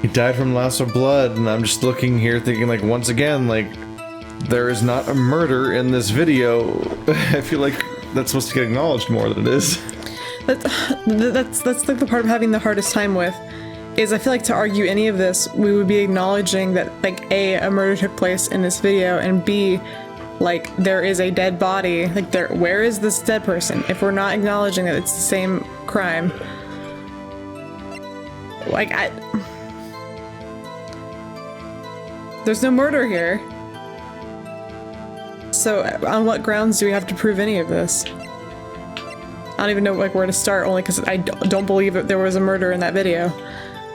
He died from loss of blood, and I'm just looking here thinking, like, once again, like, there is not a murder in this video. I feel like that's supposed to get acknowledged more than it is. That's like the part of having the hardest time with, is I feel like to argue any of this, we would be acknowledging that, like, A, murder took place in this video, and B, like, there is a dead body. Like, where is this dead person? If we're not acknowledging that it's the same crime, like, there's no murder here. So, on what grounds do we have to prove any of this? I don't even know, like, where to start, only because I don't believe that there was a murder in that video.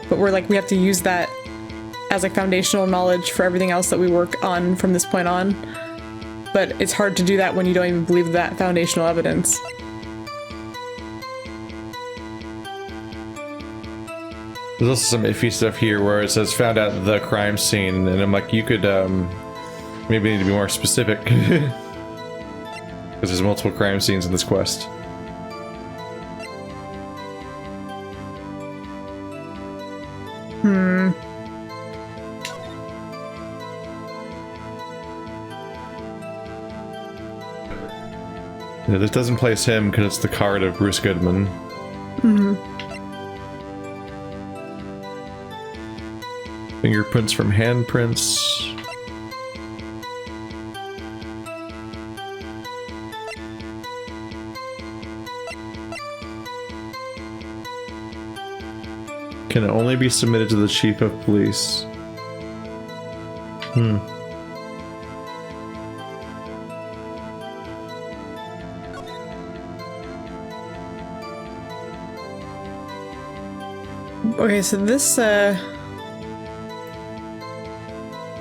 But we have to use that as, like, foundational knowledge for everything else that we work on from this point on. But it's hard to do that when you don't even believe that foundational evidence. There's also some iffy stuff here where it says found out the crime scene, and I'm like, you could maybe need to be more specific. Because there's multiple crime scenes in this quest. Yeah, this doesn't place him because it's the card of Bruce Goodman. Fingerprints from handprints. Can only be submitted to the chief of police. Okay, so this, it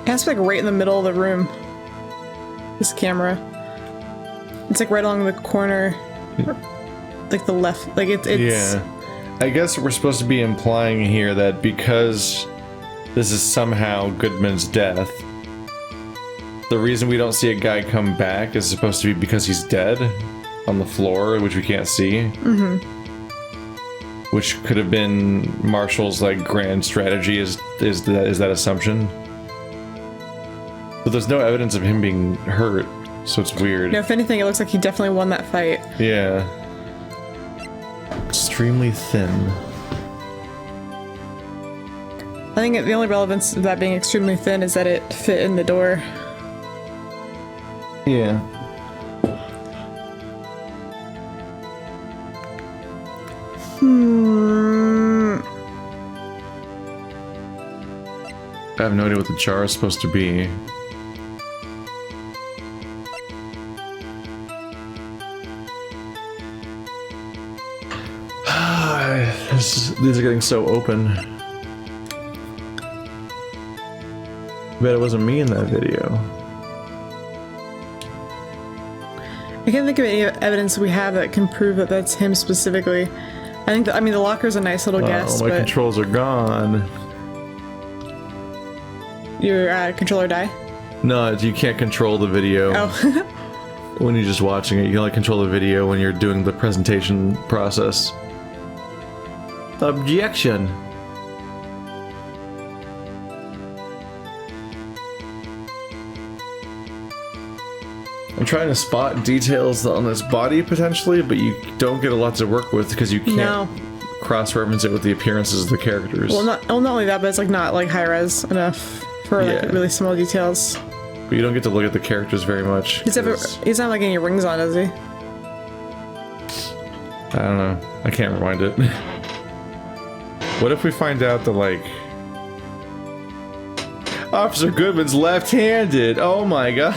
has to be, like, right in the middle of the room. This camera. It's, like, right along the corner. Like, the left, like, it's... Yeah. I guess we're supposed to be implying here that because this is somehow Goodman's death, the reason we don't see a guy come back is supposed to be because he's dead on the floor, which we can't see. Which could have been Marshall's, like, grand strategy, is that assumption? But there's no evidence of him being hurt, so it's weird. No, if anything, it looks like he definitely won that fight. Yeah. Extremely thin. I think the only relevance of that being extremely thin is that it fit in the door. Yeah. I have no idea what the jar is supposed to be. These are getting so open. Bet it wasn't me in that video. I can't think of any evidence we have that can prove that that's him specifically. I think that, I mean, the locker's a nice little guess, my but... controls are gone. Your controller die? No, you can't control the video. Oh. When you're just watching it. You can only control the video when you're doing the presentation process. Objection. I'm trying to spot details on this body potentially, but you don't get a lot to work with because you can't cross-reference it with the appearances of the characters. Well, not only that, but it's, like, not, like, high-res enough for, like, really small details. But you don't get to look at the characters very much. He's not, like, any rings on, is he? I don't know. I can't rewind it. What if we find out that, like, Officer Goodman's left-handed? Oh my god.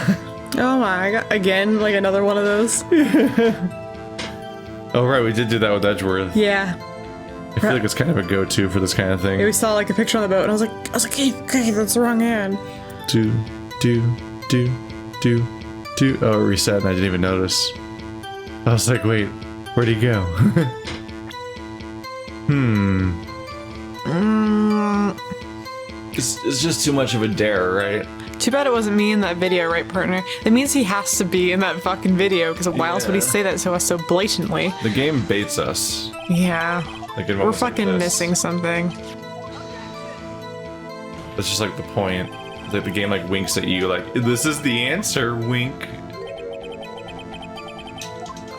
Oh my god. Again, like another one of those? Oh right, we did do that with Edgeworth. Yeah. I feel like it's kind of a go-to for this kind of thing. Yeah, we saw, like, a picture on the boat, and I was like, okay, that's the wrong hand. Do. Oh, it reset, and I didn't even notice. I was like, wait, where'd he go? It's just too much of a dare, right? Too bad it wasn't me in that video, right, partner? It means he has to be in that fucking video, because why else would he say that to us so blatantly? The game baits us. Yeah. Like we're fucking missing something. That's just like the point. Like the game like winks at you like, this is the answer, wink.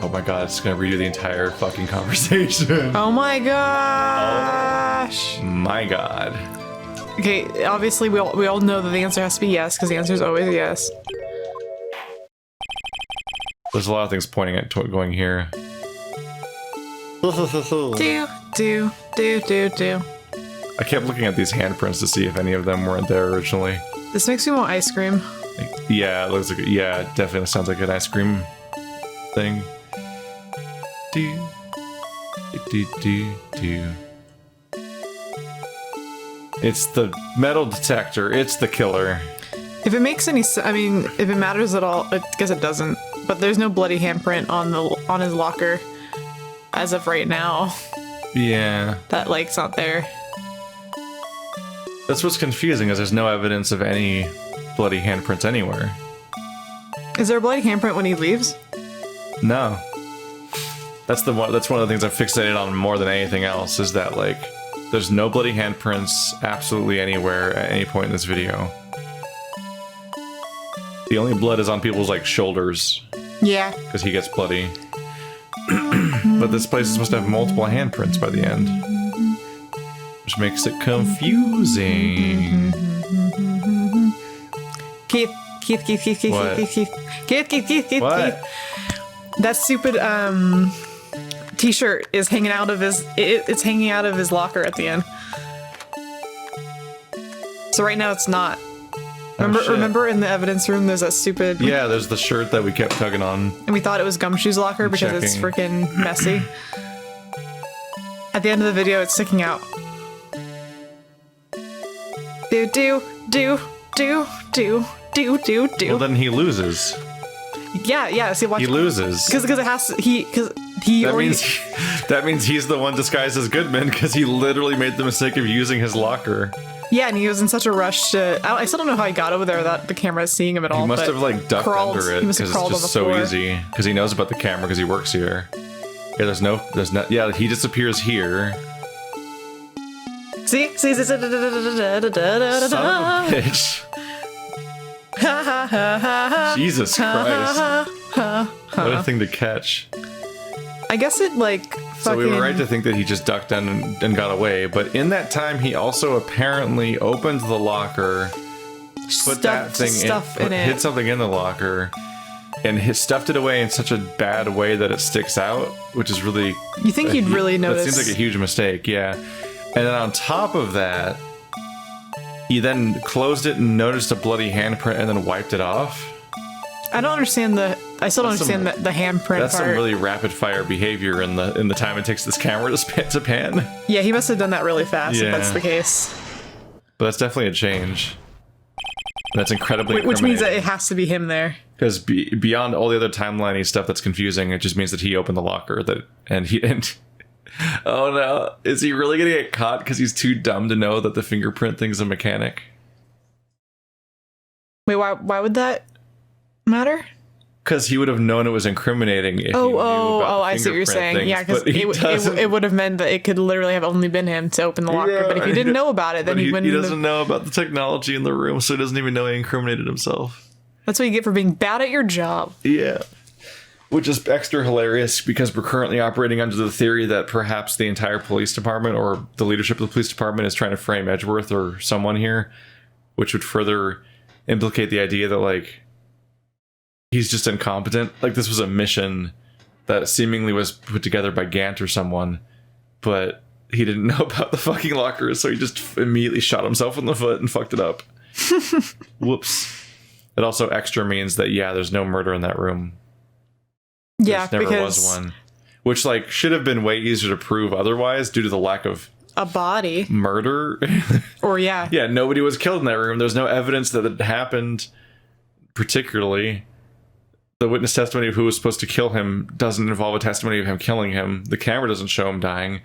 Oh my god, it's gonna redo the entire fucking conversation. Oh my gosh. Oh my god. Okay, obviously we all know that the answer has to be yes, because the answer is always yes. There's a lot of things pointing at going here. Do. I kept looking at these handprints to see if any of them weren't there originally. This makes me want ice cream. Yeah, it looks like, yeah, it definitely sounds like an ice cream thing. It's the metal detector. It's the killer. If it makes any sense, I mean, if it matters at all, I guess it doesn't. But there's no bloody handprint on his locker as of right now. Yeah. That like's not there. That's what's confusing, is there's no evidence of any bloody handprints anywhere. Is there a bloody handprint when he leaves? No. That's one of the things I'm fixated on more than anything else, is that like there's no bloody handprints absolutely anywhere at any point in this video. The only blood is on people's like shoulders. Yeah. Because he gets bloody. But this place is supposed to have multiple handprints by the end. Which makes it confusing. Keith. What? That stupid t-shirt is hanging out of it's hanging out of his locker at the end. So right now it's not. Remember in the evidence room there's that stupid... Yeah, there's the shirt that we kept tugging on. And we thought it was Gumshoe's locker because it's freaking messy. At the end of the video it's sticking out. Do. Well, then he loses. Yeah. See, watch. He loses. Because it has to. That means he's the one disguised as Goodman because he literally made the mistake of using his locker. Yeah, and he was in such a rush to. I still don't know how he got over there without the camera seeing him at all. He must have like ducked under it because it's just so floor. easy. Because he knows about the camera because he works here. Yeah, there's no. Yeah, he disappears here. See. Son of a bitch. Jesus Christ. What a thing to catch. I guess it like So we were right to think that he just ducked down and got away, but in that time he also apparently opened the locker, put that thing in, hid something in the locker, and stuffed it away in such a bad way that it sticks out, which is really... You think you'd really notice? That seems like a huge mistake, yeah. And then on top of that, he then closed it and noticed a bloody handprint and then wiped it off. I don't understand I still don't understand the handprint That's part. some really rapid fire behavior in the time it takes this camera to pan. Yeah, he must have done that really fast if that's the case. But that's definitely a change. That's incredibly Which means that it has to be him there. Because beyond all the other timeline-y stuff that's confusing, it just means that he opened the locker and oh no, is he really gonna get caught because he's too dumb to know that the fingerprint thing's a mechanic? Wait, why would that matter? Because he would have known it was incriminating if he knew about the I see what you're saying. things, yeah, because it would have meant that it could literally have only been him to open the locker. Yeah, but if he didn't know about it, then he wouldn't. He doesn't know about the technology in the room, so he doesn't even know he incriminated himself. That's what you get for being bad at your job. Yeah. Which is extra hilarious because we're currently operating under the theory that perhaps the entire police department or the leadership of the police department is trying to frame Edgeworth or someone here, which would further implicate the idea that, like, he's just incompetent. Like, this was a mission that seemingly was put together by Gant or someone, but he didn't know about the fucking lockers, so he just immediately shot himself in the foot and fucked it up. Whoops. It also extra means that, yeah, there's no murder in that room. Yeah, there never was one. Which, like, should have been way easier to prove otherwise due to the lack of a body. Murder. Or, yeah. Yeah, nobody was killed in that room. There's no evidence that it happened particularly. The witness testimony of who was supposed to kill him doesn't involve a testimony of him killing him. The camera doesn't show him dying.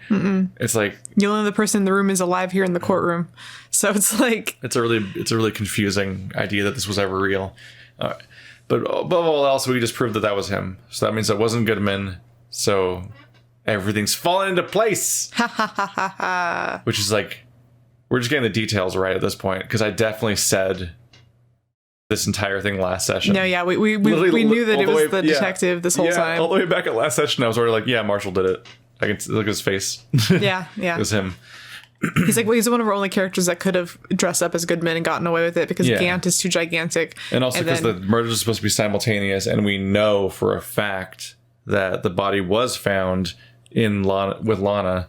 It's like... The only other person in the room is alive here in the courtroom. So it's like... It's a really confusing idea that this was ever real. But above all else, we just proved that that was him. So that means it wasn't Goodman. So everything's fallen into place. Ha ha ha ha ha. Which is like... We're just getting the details right at this point, because I definitely said this entire thing last session. No, yeah, we knew that it was the detective this whole time. All the way back at last session, I was already like, yeah, Marshall did it. I can look at his face. Yeah. It was him. He's like, well, he's one of our only characters that could have dressed up as Goodman and gotten away with it because Gant is too gigantic. And also because the murders are supposed to be simultaneous, and we know for a fact that the body was found in with Lana.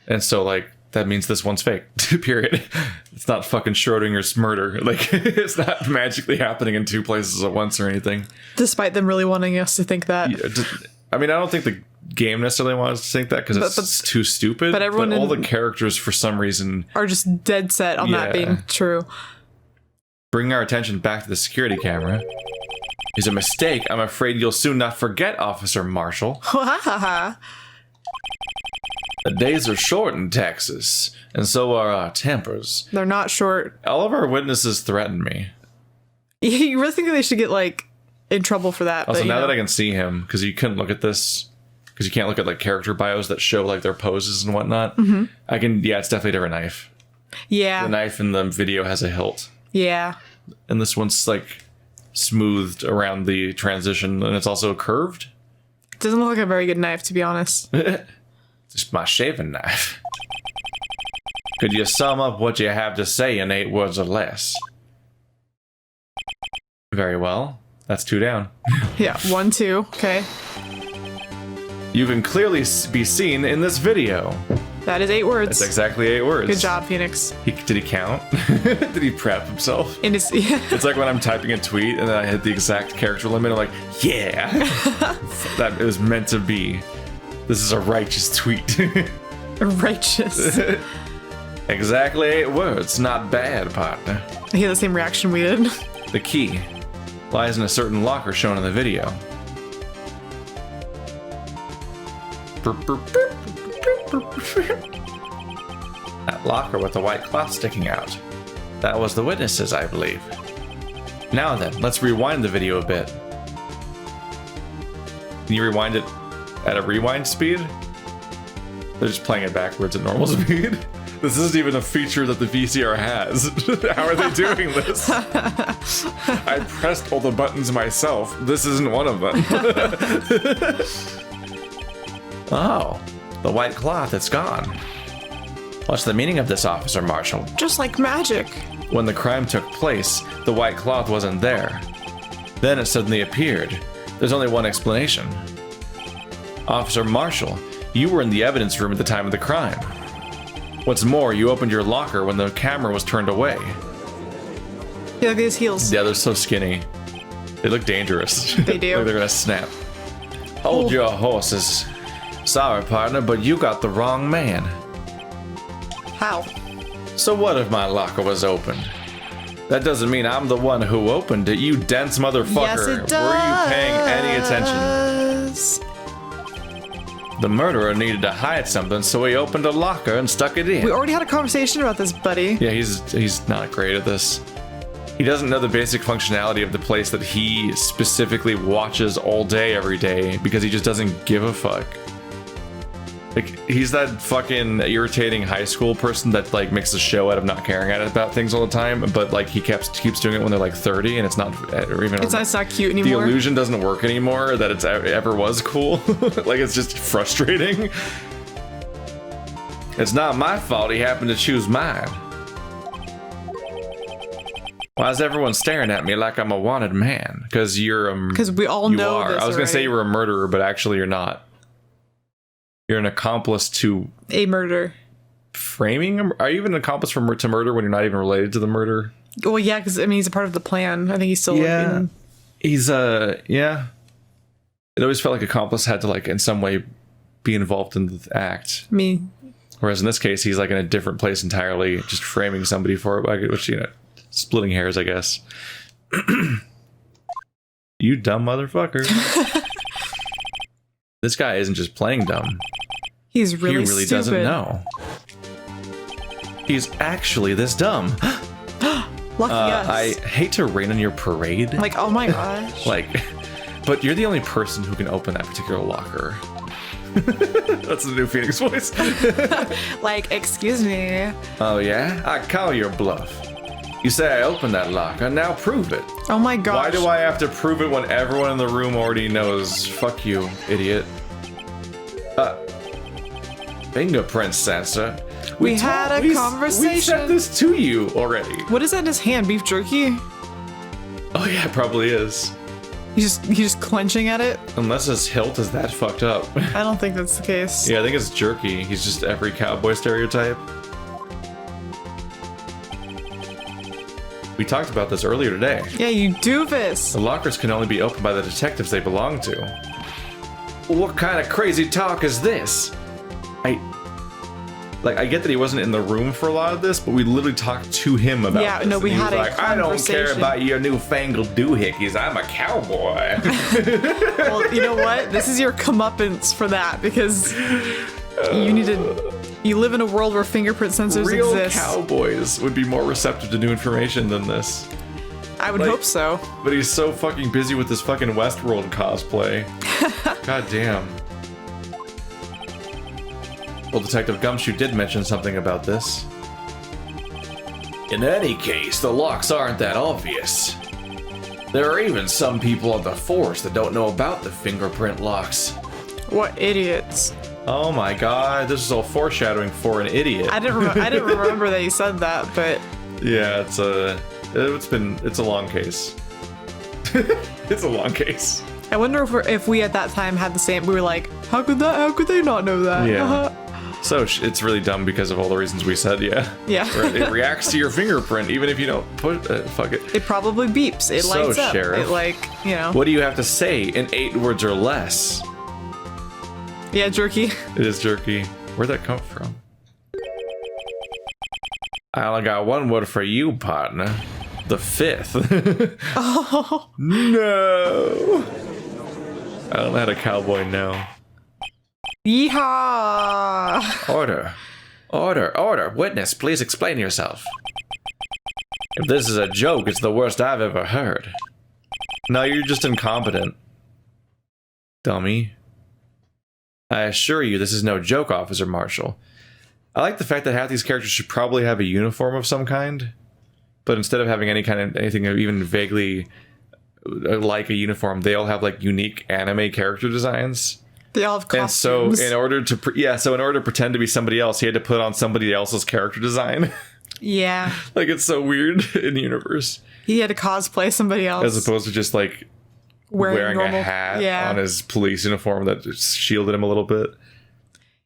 And so, like, that means this one's fake, period. It's not fucking Schrodinger's murder. Like, it's not magically happening in 2 places at once or anything. Despite them really wanting us to think that. I mean, I don't think the game necessarily wants us to think that because it's too stupid. But all the characters, for some reason, are just dead set on that being true. Bringing our attention back to the security camera is a mistake I'm afraid you'll soon not forget, Officer Marshall. The days are short in Texas, and so are our tempers. They're not short. All of our witnesses threaten me. You really think they should get, like, in trouble for that? Also, now that I can see him, because you couldn't look at this, because you can't look at, like, character bios that show, like, their poses and whatnot. Mm-hmm. I can, it's definitely a different knife. Yeah. The knife in the video has a hilt. Yeah. And this one's, like, smoothed around the transition, and it's also curved. It doesn't look like a very good knife, to be honest. Just my shaving knife. Could you sum up what you have to say in 8 words or less? Very well. That's 2 down. Yeah, 1, 2. Okay. You can clearly be seen in this video. That is 8 words. That's exactly 8 words. Good job, Phoenix. Did he count? Did he prep himself? It's like when I'm typing a tweet and then I hit the exact character limit. I'm like, yeah. That is meant to be. This is a righteous tweet. Righteous. Exactly 8 words. Not bad, partner. He had the same reaction we did. The key lies in a certain locker shown in the video. That locker with the white cloth sticking out. That was the witnesses, I believe. Now then, let's rewind the video a bit. Can you rewind it at a rewind speed? They're just playing it backwards at normal speed. This isn't even a feature that the VCR has. How are they doing this? I pressed all the buttons myself. This isn't one of them. Oh, the white cloth, it's gone. What's the meaning of this, Officer Marshall? Just like magic. When the crime took place, the white cloth wasn't there. Then it suddenly appeared. There's only one explanation. Officer Marshall, you were in the evidence room at the time of the crime. What's more, you opened your locker when the camera was turned away. Yeah, look at his heels. Yeah, they're so skinny. They look dangerous. They do. Like they're gonna snap. Hold your horses. Sorry, partner, but you got the wrong man. How? So what if my locker was opened? That doesn't mean I'm the one who opened it, you dense motherfucker. Yes, it does. Were you paying any attention? The murderer needed to hide something, so he opened a locker and stuck it in. We already had a conversation about this, buddy. Yeah, he's not great at this. He doesn't know the basic functionality of the place that he specifically watches all day, every day, because he just doesn't give a fuck. Like, he's that fucking irritating high school person that, like, makes a show out of not caring about things all the time, but, like, he keeps doing it when they're, like, 30, and it's not even... It's not cute anymore. The illusion doesn't work anymore that it's ever was cool. Like, it's just frustrating. It's not my fault he happened to choose mine. Why is everyone staring at me like I'm a wanted man? Because you're a... Because we all know this, I was going to say you were a murderer, but actually you're not. You're an accomplice to... a murder. Framing? Are you even an accomplice to murder when you're not even related to the murder? Well, yeah, because, I mean, he's a part of the plan. I think he's still... Yeah. He's, yeah. It always felt like accomplice had to, like, in some way be involved in the act. Me. Whereas in this case, he's, like, in a different place entirely, just framing somebody for it, which, you know, splitting hairs, I guess. You dumb motherfucker. This guy isn't just playing dumb. He's really He really stupid. doesn't know. He's actually this dumb. Lucky us. I hate to rain on your parade. Like, oh my gosh. Like, but you're the only person who can open that particular locker. That's the new Phoenix voice. Like, excuse me. Oh yeah? I call your bluff. You say I opened that locker, now prove it. Oh my gosh. Why do I have to prove it when everyone in the room already knows? Fuck you, idiot. Fingerprint sensor. We had a conversation. We sent this to you already. What is that in his hand? Beef jerky? Oh yeah, it probably is. He's just clenching at it? Unless his hilt is that fucked up. I don't think that's the case. Yeah, I think it's jerky. He's just every cowboy stereotype. We talked about this earlier today. Yeah, you doofus. The lockers can only be opened by the detectives they belong to. What kind of crazy talk is this? I get that he wasn't in the room for a lot of this, but we literally talked to him about this. Yeah, no, we and he had was a like, I don't care about your newfangled doohickeys. I'm a cowboy. Well, you know what? This is your comeuppance for that, because you live in a world where fingerprint sensors Real exist. cowboys would be more receptive to new information than this. I would hope so. But he's so fucking busy with this fucking Westworld cosplay. God damn. Well, Detective Gumshoe did mention something about this. In any case, the locks aren't that obvious. There are even some people on the force that don't know about the fingerprint locks. What idiots. Oh my god, this is all foreshadowing for an idiot. I didn't remember that you said that, but yeah, it's a long case. It's a long case. I wonder if we at that time had the same. We were like, how could they not know that? Yeah. So it's really dumb because of all the reasons we said. Yeah. Yeah. It reacts to your fingerprint even if you don't put. Fuck it. It probably beeps. It lights up. Sheriff, It What do you have to say in 8 words or less? Yeah, jerky. It is jerky. Where'd that come from? I only got one word for you, partner. The 5th. Oh. No. I don't know how to cowboy now. Yeehaw! Order. Order. Order. Witness, please explain yourself. If this is a joke, it's the worst I've ever heard. No, you're just incompetent. Dummy. I assure you, this is no joke, Officer Marshall. I like the fact that half these characters should probably have a uniform of some kind, but instead of having anything even vaguely like a uniform, they all have like unique anime character designs. They all have costumes. And so in order to pretend to be somebody else, he had to put on somebody else's character design. Yeah. Like, it's so weird in the universe. He had to cosplay somebody else. As opposed to just like wearing a hat on his police uniform that just shielded him a little bit.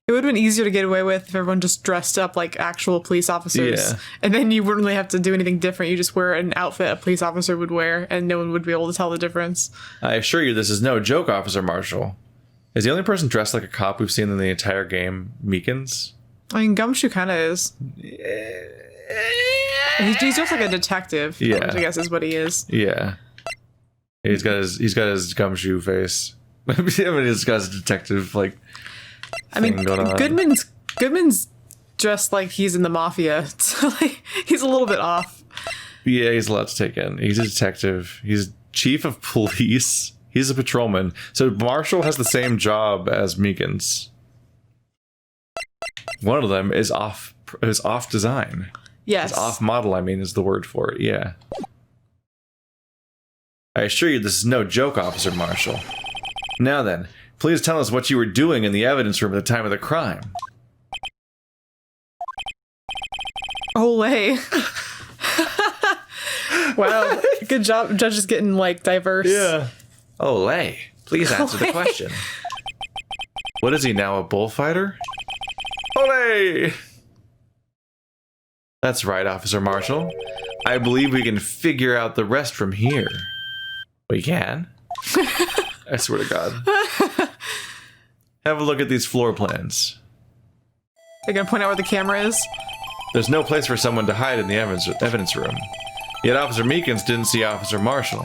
It would have been easier to get away with if everyone just dressed up like actual police officers. Yeah. And then you wouldn't really have to do anything different. You just wear an outfit a police officer would wear, and no one would be able to tell the difference. I assure you, this is no joke, Officer Marshall. Is the only person dressed like a cop we've seen in the entire game Meekins? I mean, Gumshoe kind of is. He's dressed like a detective, yeah. Which I guess is what he is. Yeah. He's got his Gumshoe face. I mean, he's got his detective going on. Goodman's dressed like he's in the mafia. So like, he's a little bit off. Yeah, he's a lot to take in. He's a detective. He's chief of police. He's a patrolman. So Marshall has the same job as Meekins. One of them is off design. Yes. It's off model, I mean, is the word for it. Yeah. I assure you this is no joke, Officer Marshall. Now then, please tell us what you were doing in the evidence room at the time of the crime. Olay. Wow. Good job. Judge is getting like diverse. Yeah. Olay. Please answer the question. What is he now, a bullfighter? Olay! That's right, Officer Marshall. I believe we can figure out the rest from here. We can? I swear to God. Have a look at these floor plans. They're gonna point out where the camera is? There's no place for someone to hide in the evidence room. Yet Officer Meekins didn't see Officer Marshall.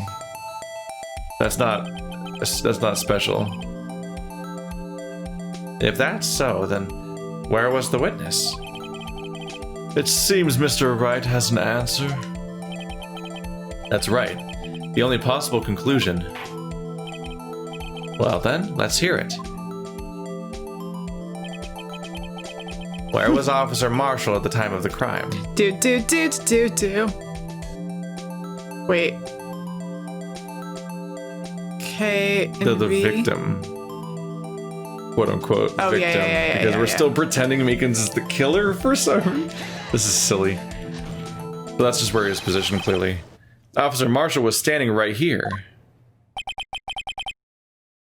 That's not special. If that's so, then where was the witness? It seems Mr. Wright has an answer. That's right. The only possible conclusion. Well then, let's hear it. Where was Officer Marshall at the time of the crime? Do. Wait. K and The V. victim. Quote unquote victim. Yeah, because we're still pretending Meekins is the killer for some. This is silly. But that's just where he was positioned clearly. Officer Marshall was standing right here.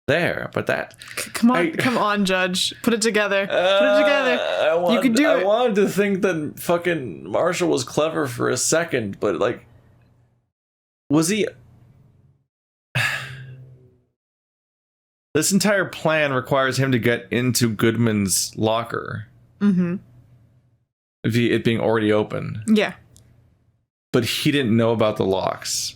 There, but that. Come on, Judge. Put it together. You can do it. I wanted to think that fucking Marshall was clever for a second, but like, was he? This entire plan requires him to get into Goodman's locker. Mm-hmm. It being already open. Yeah. But he didn't know about the locks.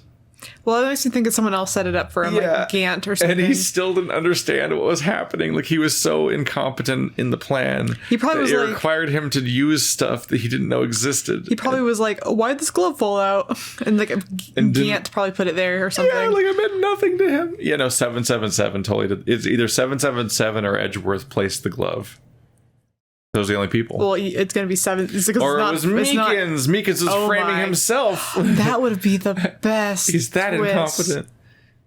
Well, it makes me think that someone else set it up for him, like Gant or something. And he still didn't understand what was happening. Like, he was so incompetent in the plan. He probably was it like... required him to use stuff that he didn't know existed. He probably was like, oh, why'd this glove fall out? And like, Gant probably put it there or something. Yeah, like, it meant nothing to him. Yeah, no, 777 totally did. It's either 777 or Edgeworth placed the glove. Those are the only people. Well, it's going to be 7. It's or it was Meekins. Meekins was framing himself. That would be the best. He's that twist. incompetent.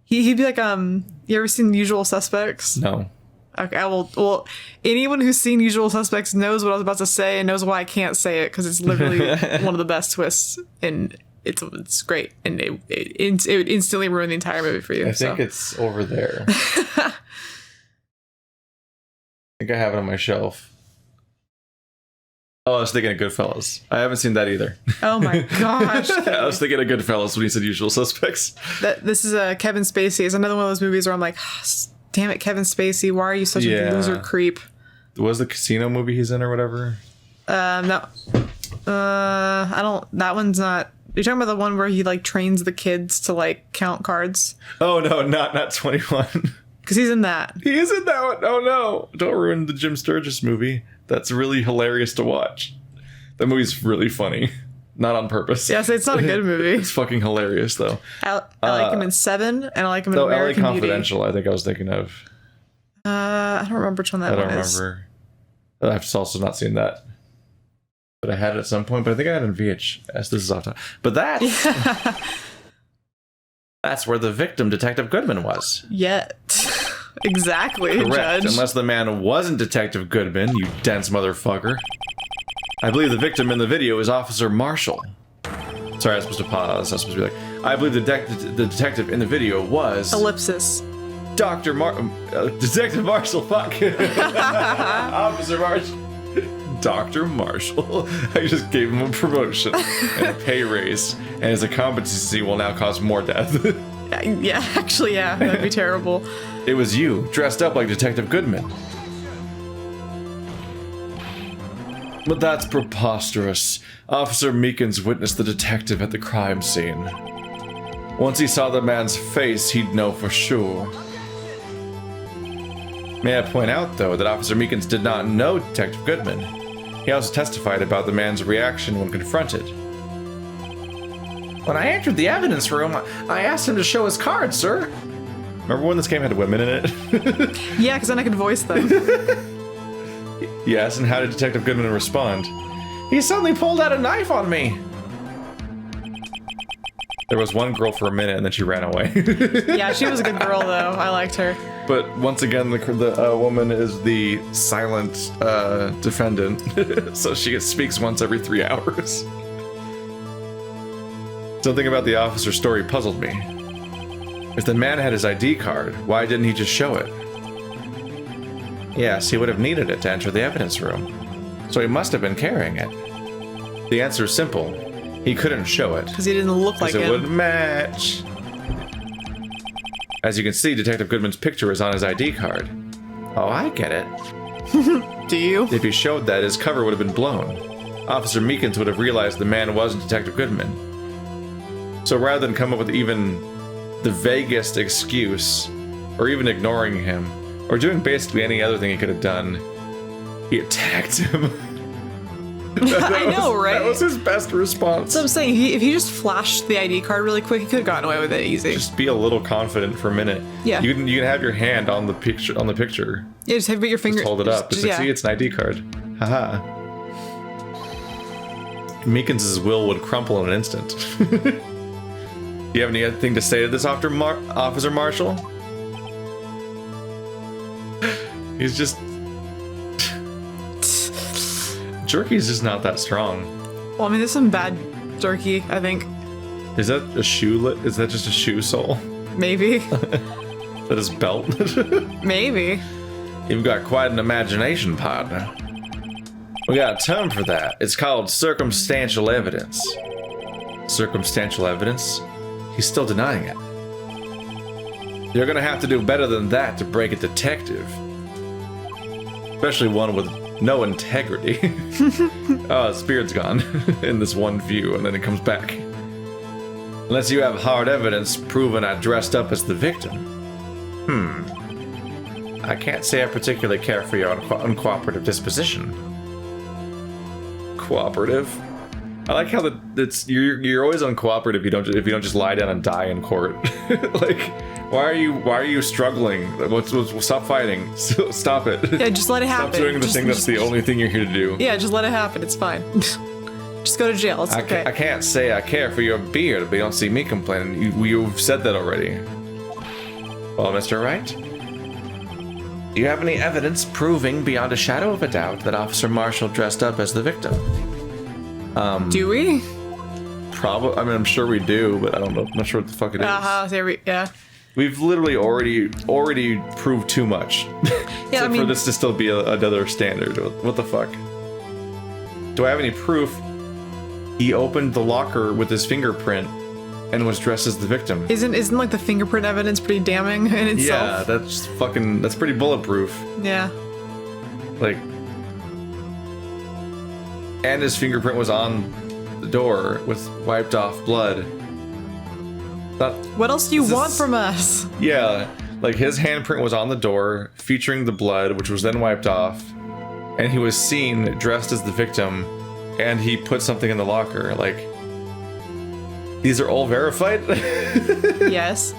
He'd be like, you ever seen Usual Suspects? No. Okay, well, anyone who's seen Usual Suspects knows what I was about to say and knows why I can't say it, because it's literally one of the best twists, and it's great, and it would instantly ruin the entire movie for you. I think it's over there. I think I have it on my shelf. Oh, I was thinking of Goodfellas. I haven't seen that either. Oh my gosh. I was thinking of Goodfellas when you said Usual Suspects. This is Kevin Spacey. It's another one of those movies where I'm like, oh, damn it, Kevin Spacey, why are you such a loser creep? Was the casino movie he's in or whatever? No. I don't, that one's not. You're talking about the one where he like trains the kids to like count cards? Oh no, not 21. Because he's in that. He is in that one. Oh no. Don't ruin the Jim Sturgis movie. That's really hilarious to watch. That movie's really funny. Not on purpose. Yeah, so it's not a good movie. It's fucking hilarious though. I like him in Seven, and I like him in American LA Beauty. Confidential, I think I was thinking of. I don't remember which one that one is. I don't remember. I've also not seen that. But I had it at some point, but I think I had it in VHS. This is off top. But that's where the victim, Detective Goodman, was. Yet. Exactly, correct. Judge. Unless the man wasn't Detective Goodman, you dense motherfucker. I believe the victim in the video is Officer Marshall. Sorry, I was supposed to pause. I was supposed to be like, I believe the detective in the video was... Ellipsis. Detective Marshall, fuck. Officer Marshall. Dr. Marshall. I just gave him a promotion and a pay raise, and his incompetency will now cause more death. Yeah, actually, yeah, that'd be terrible. It was you, dressed up like Detective Goodman. But that's preposterous. Officer Meekins witnessed the detective at the crime scene. Once he saw the man's face, he'd know for sure. May I point out, though, that Officer Meekins did not know Detective Goodman. He also testified about the man's reaction when confronted. When I entered the evidence room, I asked him to show his card, sir. Remember when this game had women in it? Yeah, because then I could voice them. Yes, and how did Detective Goodman respond? He suddenly pulled out a knife on me. There was one girl for a minute, and then she ran away. Yeah, she was a good girl, though. I liked her. But once again, the woman is the silent defendant, so she speaks once every 3 hours. Something about the officer's story puzzled me. If the man had his ID card, why didn't he just show it? Yes, he would have needed it to enter the evidence room, so he must have been carrying it. The answer is simple. He couldn't show it. Because he didn't look like him. Because it wouldn't match. As you can see, Detective Goodman's picture is on his ID card. Oh, I get it. Do you? If he showed that, his cover would have been blown. Officer Meekins would have realized the man wasn't Detective Goodman. So rather than come up with even the vaguest excuse, or even ignoring him, or doing basically any other thing he could have done, he attacked him. I know, right? That was his best response. So I'm saying, if he just flashed the ID card really quick, he could have gotten away with it easy. Just be a little confident for a minute. Yeah. You can have your hand on the picture. Yeah, just have your finger. Just hold it up. Just like, yeah. see, it's an ID card. Haha. Meekins' will would crumple in an instant. Do you have anything to say to this, Officer Marshall? He's just... Jerky's just not that strong. Well, I mean, there's some bad jerky, I think. Is that a shoe? Is that just a shoe sole? Maybe. Is that his belt? Maybe. You've got quite an imagination, partner. We got a term for that. It's called circumstantial evidence. Circumstantial evidence? He's still denying it. You're gonna have to do better than that to break a detective. Especially one with no integrity. Oh, his spirit's gone in this one view, and then it comes back. Unless you have hard evidence proving I dressed up as the victim. I can't say I particularly care for your uncooperative disposition. Cooperative? I like how you're always uncooperative if you don't just lie down and die in court. Like, why are you struggling? Stop fighting. Stop it. Yeah, just let it happen. Stop doing the thing that's the only thing you're here to do. Yeah, just let it happen. It's fine. Just go to jail. It's okay. I can't say I care for your beard, but you don't see me complaining. You've said that already. Well, Mr. Wright, do you have any evidence proving beyond a shadow of a doubt that Officer Marshall dressed up as the victim? Do we? Probably. I mean, I'm sure we do, but I don't know. I'm not sure what the fuck it is. Yeah. We've literally already proved too much. Yeah, for this to still be another standard. What the fuck? Do I have any proof he opened the locker with his fingerprint and was dressed as the victim? Isn't like the fingerprint evidence pretty damning in itself? Yeah, that's pretty bulletproof. Yeah. Like, and his fingerprint was on the door with wiped off blood. What else do you want from us? Yeah, like his handprint was on the door, featuring the blood, which was then wiped off, and he was seen dressed as the victim, and he put something in the locker. Like, these are all verified? Yes.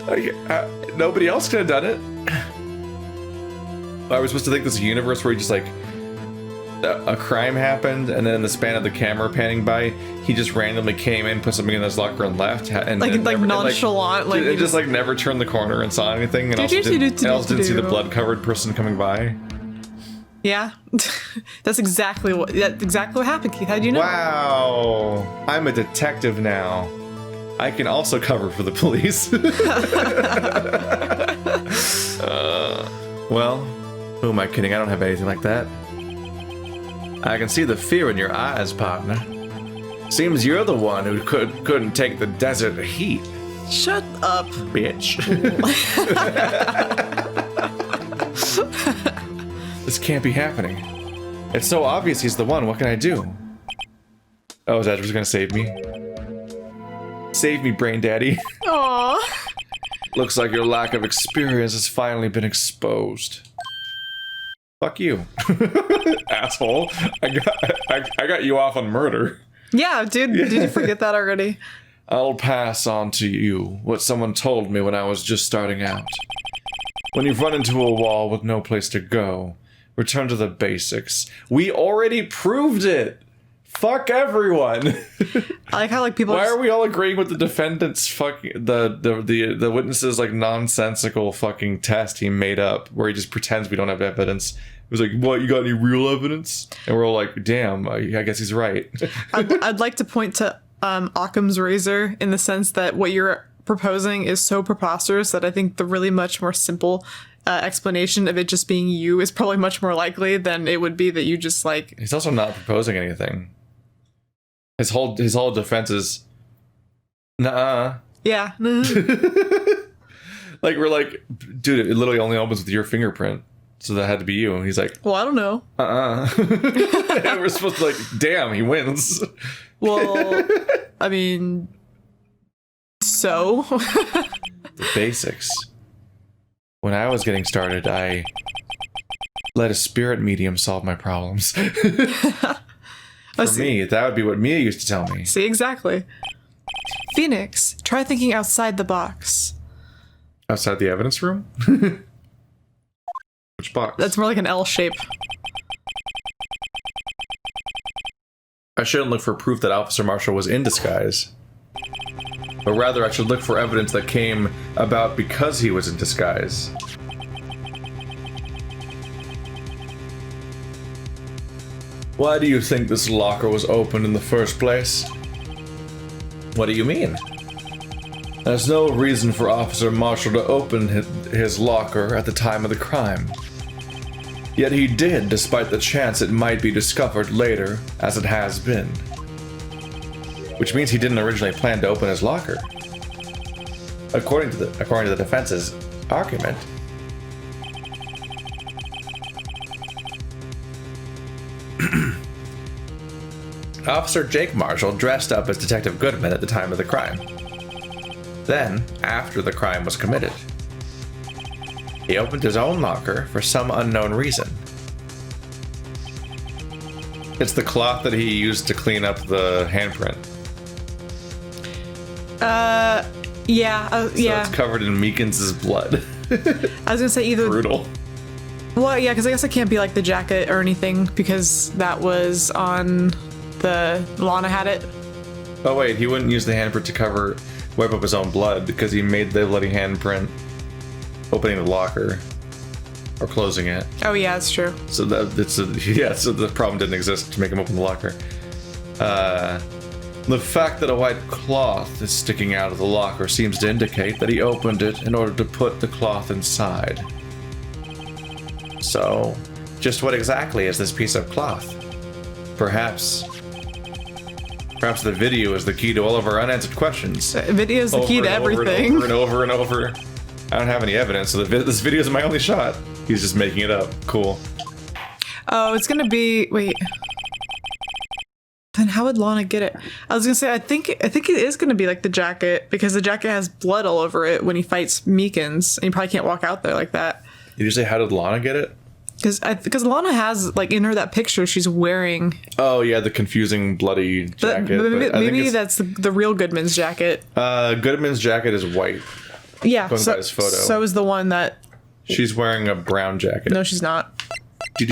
Like, nobody else could have done it. I was supposed to think this is a universe where he just like a crime happened, and then in the span of the camera panning by, he just randomly came in, put something in his locker, and left. And nonchalant, and just like never turned the corner and saw anything, and also didn't see the blood-covered person coming by. Yeah, that's exactly what happened, Keith. How do you know? Wow, I'm a detective now. I can also cover for the police. Well, who am I kidding? I don't have anything like that. I can see the fear in your eyes, partner. Seems you're the one who couldn't take the desert heat. Shut up, bitch. This can't be happening. It's so obvious he's the one. What can I do? Oh, is that just gonna save me? Save me, brain daddy. Aww. Looks like your lack of experience has finally been exposed. Fuck you, asshole. I got you off on murder. Yeah, dude. Did you forget that already? I'll pass on to you what someone told me when I was just starting out. When you've run into a wall with no place to go, return to the basics. We already proved it. Fuck everyone. I like how like people. Why are we all agreeing with the defendant's fucking the witness's like nonsensical fucking test he made up where he just pretends we don't have evidence? It was like, what, you got any real evidence? And we're all like, damn, I guess he's right. I'd like to point to Occam's razor in the sense that what you're proposing is so preposterous that I think the really much more simple explanation of it just being you is probably much more likely than it would be that you just like. He's also not proposing anything. His whole defense is, nah. Yeah. Like, we're like, dude, it literally only opens with your fingerprint, so that had to be you. And he's like, well, I don't know. And we're supposed to like, damn, he wins. Well, I mean, so. The basics. When I was getting started, I let a spirit medium solve my problems. For me, that would be what Mia used to tell me. See, exactly. Phoenix, try thinking outside the box. Outside the evidence room? Which box? That's more like an L shape. I shouldn't look for proof that Officer Marshall was in disguise. But rather, I should look for evidence that came about because he was in disguise. Why do you think this locker was opened in the first place? What do you mean? There's no reason for Officer Marshall to open his locker at the time of the crime. Yet he did, despite the chance it might be discovered later, as it has been. Which means he didn't originally plan to open his locker. According to the defense's argument. Officer Jake Marshall dressed up as Detective Goodman at the time of the crime. Then, after the crime was committed, he opened his own locker for some unknown reason. It's the cloth that he used to clean up the handprint. Yeah, So it's covered in Meekins' blood. I was gonna say either... Brutal. Well, yeah, because I guess it can't be like the jacket or anything, because that was on the... Lana had it. Oh wait, he wouldn't use the handprint to wipe up his own blood, because he made the bloody handprint opening the locker. Or closing it. Oh yeah, that's true. So so the problem didn't exist to make him open the locker. The fact that a white cloth is sticking out of the locker seems to indicate that he opened it in order to put the cloth inside. So, just what exactly is this piece of cloth? Perhaps the video is the key to all of our unanswered questions. Video is the key to everything. Over and over and over. I don't have any evidence, so this video is my only shot. He's just making it up. Cool. Oh, it's gonna be... Wait. Then how would Lana get it? I was gonna say, I think it is gonna be like the jacket, because the jacket has blood all over it when he fights Meekins, and he probably can't walk out there like that. Did you say, how did Lana get it? Because Lana has, like, in her that picture, she's wearing... Oh, yeah, the confusing bloody jacket. Maybe that's the real Goodman's jacket. Goodman's jacket is white. Yeah, going by his photo. So is the one that... She's wearing a brown jacket. No, she's not. Oh,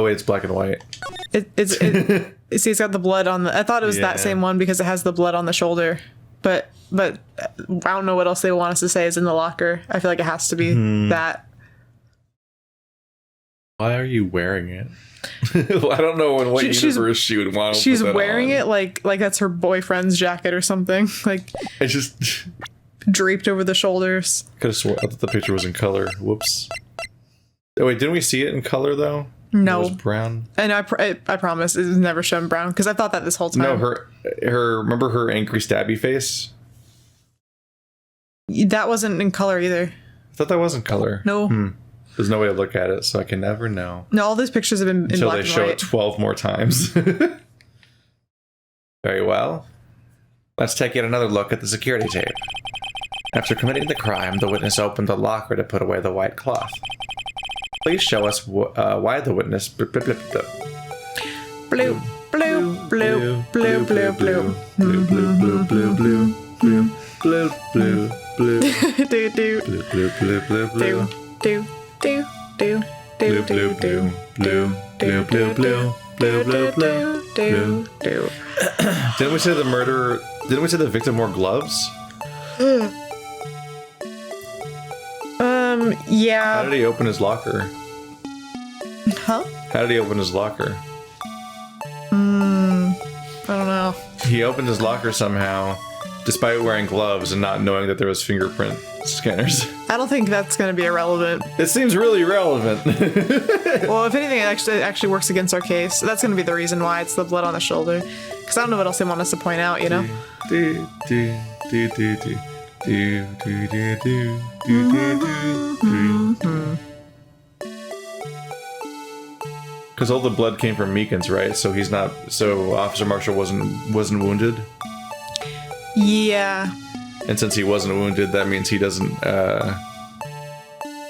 wait, it's black and white. See, it's got the blood on the... I thought it was that same one because it has the blood on the shoulder. But I don't know what else they want us to say is in the locker. I feel like it has to be that. Why are you wearing it? I don't know in what universe she would want to She's put that wearing on. it like that's her boyfriend's jacket or something. Like, it's just draped over the shoulders. Could have sworn I thought the picture was in color. Whoops. Oh wait, didn't we see it in color though? No, it was brown. And I promise it was never shown brown because I thought that this whole time. No, her remember her angry stabby face? That wasn't in color either. I thought that was in color. No. There's no way to look at it, so I can never know. No, all these pictures have been in until black they and show white. it 12 more times. Very well. Let's take yet another look at the security tape. After committing the crime, the witness opened the locker to put away the white cloth. Please show us why the witness... Blue, blue, blue, blue, blue, blue, blue. Blue, blue, blue, blue, blue, blue, blue, blue, blue. Do, do. Blue, blue, blue, blue, blue. Do, do, do, do, Blue, blue, blue, blue, blue, blue, blue, blue, blue, blue, blue. do. Didn't we say the murderer... Didn't we say the victim wore gloves? Yeah. How did he open his locker? Huh? How did he open his locker? I don't know. He opened his locker somehow, despite wearing gloves and not knowing that there was fingerprint scanners. I don't think that's going to be irrelevant. It seems really relevant. Well, if anything, it actually works against our case. That's going to be the reason why it's the blood on the shoulder. Because I don't know what else they want us to point out, you know? Because all the blood came from Meekins, right? So he's not. So Officer Marshall wasn't wounded. Yeah. And since he wasn't wounded, that means he doesn't.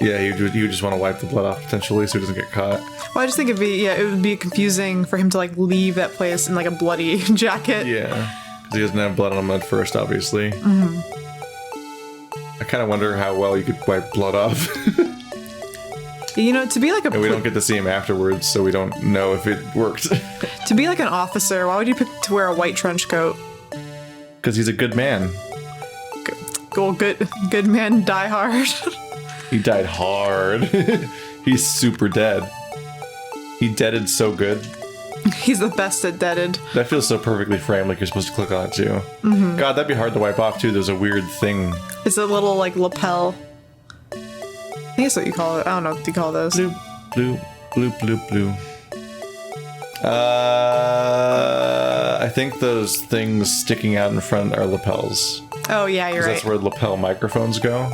Yeah, he would just want to wipe the blood off potentially, so he doesn't get caught. Well, I just think it would be confusing for him to like leave that place in like a bloody jacket. Yeah, because he doesn't have blood on him at first, obviously. I kind of wonder how well you could wipe blood off. You know, to be like a And we don't get to see him afterwards, so we don't know if it worked. to be like an officer, why would you pick to wear a white trench coat? Because he's a good man. Good man, die hard. He died hard. He's super dead. He deaded so good. He's the best at deaded. That feels so perfectly framed, like you're supposed to click on it too. God, that'd be hard to wipe off too. There's a weird thing. It's a little like lapel. I think that's what you call it. I don't know what you call those. Bloop, bloop, bloop, bloop, bloop. I think those things sticking out in front are lapels. Oh yeah, you're right. That's where lapel microphones go.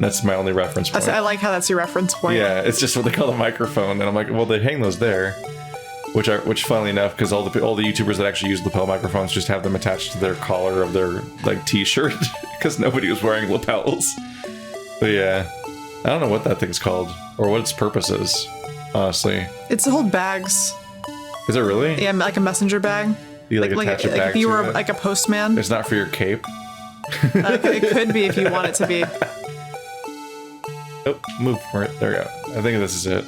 That's my only reference point. I like how that's your reference point. Yeah, it's just what they call the microphone, and I'm like, well, they hang those there, which funnily enough, because all the YouTubers that actually use lapel microphones just have them attached to their collar of their like t-shirt, because nobody was wearing lapels. But yeah, I don't know what that thing's called or what its purpose is, honestly. It's to hold bags. Is it really? Yeah, like a messenger bag. You like attach a bag if you to were it? like a postman. It's not for your cape. It could be if you want it to be. Oh, move for it. There we go. I think this is it.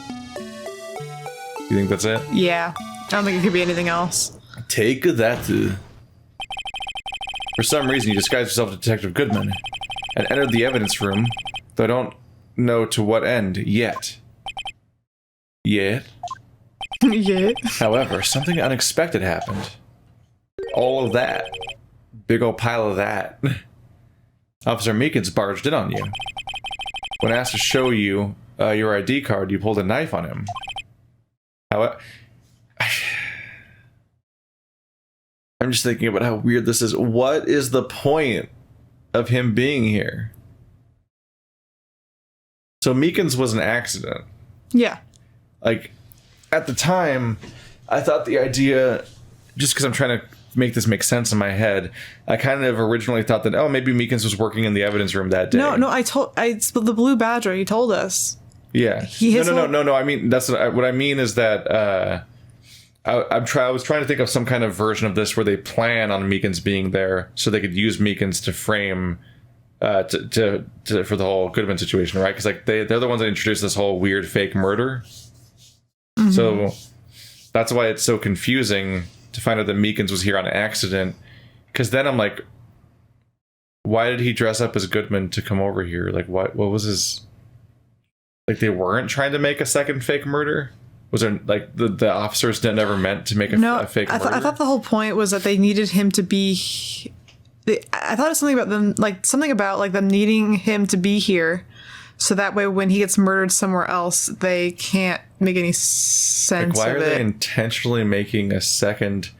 You think that's it? Yeah. I don't think it could be anything else. Take that. For some reason, you disguised yourself as Detective Goodman and entered the evidence room, though I don't know to what end yet. Yet? Yeah. However, something unexpected happened. All of that. Big ol' pile of that. Officer Meekins barged in on you. When asked to show you your ID card, you pulled a knife on him. I'm just thinking about how weird this is. What is the point of him being here? So Meekins was an accident. Yeah. Like, at the time, I thought the idea, just because I'm trying to make this make sense in my head, I kind of originally thought that, oh, maybe Meekins was working in the evidence room that day. No, it's the Blue Badger. He told us. Yeah. No. I mean, that's what I mean is that I was trying to think of some kind of version of this where they plan on Meekins being there so they could use Meekins to frame for the whole Goodman situation, right? Because like they're the ones that introduced this whole weird fake murder. Mm-hmm. So that's why it's so confusing to find out that Meekins was here on accident. Because then I'm like, why did he dress up as Goodman to come over here? Like, what was his... Like, they weren't trying to make a second fake murder? Was there, like, the officers never meant to make a fake murder? I thought the whole point was that they needed him to be... I thought it was something about them, like, them needing him to be here, so that way when he gets murdered somewhere else, they can't make any sense like, why of are it. they intentionally making a second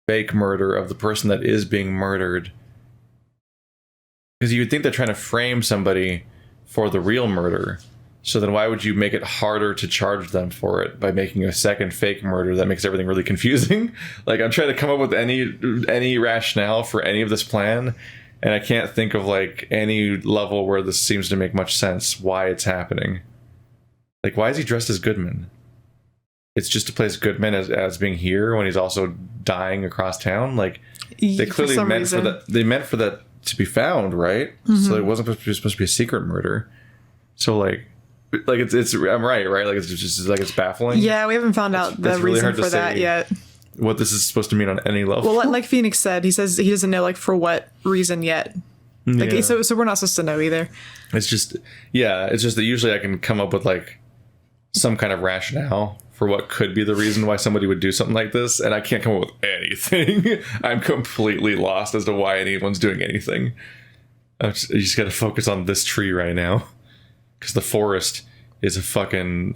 fake murder of the person that is being murdered? Because you would think they're trying to frame somebody for the real murder. So then why would you make it harder to charge them for it by making a second fake murder that makes everything really confusing? Like, I'm trying to come up with any rationale for any of this plan, and I can't think of, like, any level where this seems to make much sense why it's happening. Like, why is he dressed as Goodman? It's just to place Goodman as being here when he's also dying across town? Like, they clearly meant for that. They meant for that to be found, right? Mm-hmm. So it wasn't supposed to be a secret murder. So, like it's I'm right? Like, it's just like, it's baffling. Yeah, we haven't found out the reason for that yet. What this is supposed to mean on any level. Well, like Phoenix said, he says he doesn't know, like, for what reason yet. Like, yeah. So we're not supposed to know either. It's just that usually I can come up with, like, some kind of rationale for what could be the reason why somebody would do something like this, and I can't come up with anything. I'm completely lost as to why anyone's doing anything. You just got to focus on this tree right now, because the forest is a fucking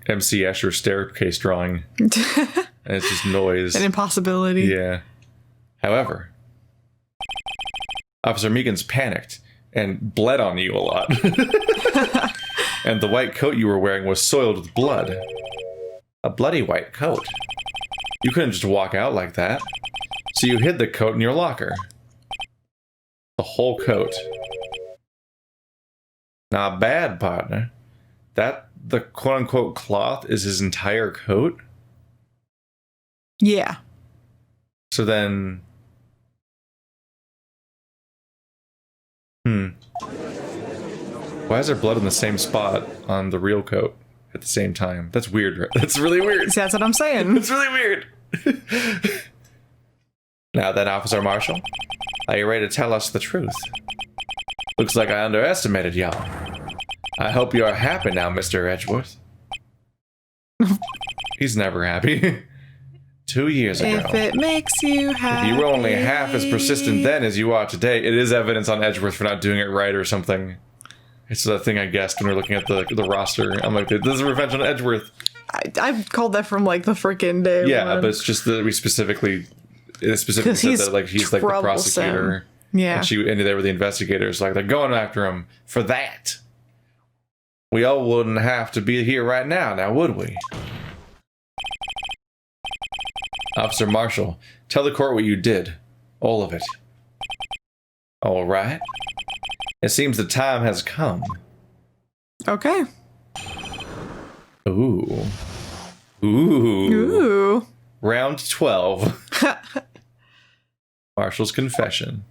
MC Escher staircase drawing, and it's just noise. An impossibility. Yeah. However, Officer Meekins panicked and bled on you a lot. And the white coat you were wearing was soiled with blood. A bloody white coat. You couldn't just walk out like that. So you hid the coat in your locker. The whole coat. Not bad, partner. That, the quote-unquote cloth, is his entire coat? Yeah. So then... Why is there blood in the same spot on the real coat at the same time? That's weird. Right? That's really weird. That's what I'm saying. It's really weird. Now then, Officer Marshall, are you ready to tell us the truth? Looks like I underestimated y'all. I hope you're happy now, Mr. Edgeworth. He's never happy. 2 years ago. If it makes you happy. If you were only half as persistent then as you are today, it is evidence on Edgeworth for not doing it right or something. It's the thing I guessed when we were looking at the roster. I'm like, this is revenge on Edgeworth. I've called that from like the freaking day. Yeah, one. but it's just that we specifically said that he's like the prosecutor. Yeah. And they were the investigators. Like, they're going after him for that. We all wouldn't have to be here right now, would we? Officer Marshall, tell the court what you did. All of it. All right. It seems the time has come. Okay. Ooh. Ooh. Round 12. Marshall's confession.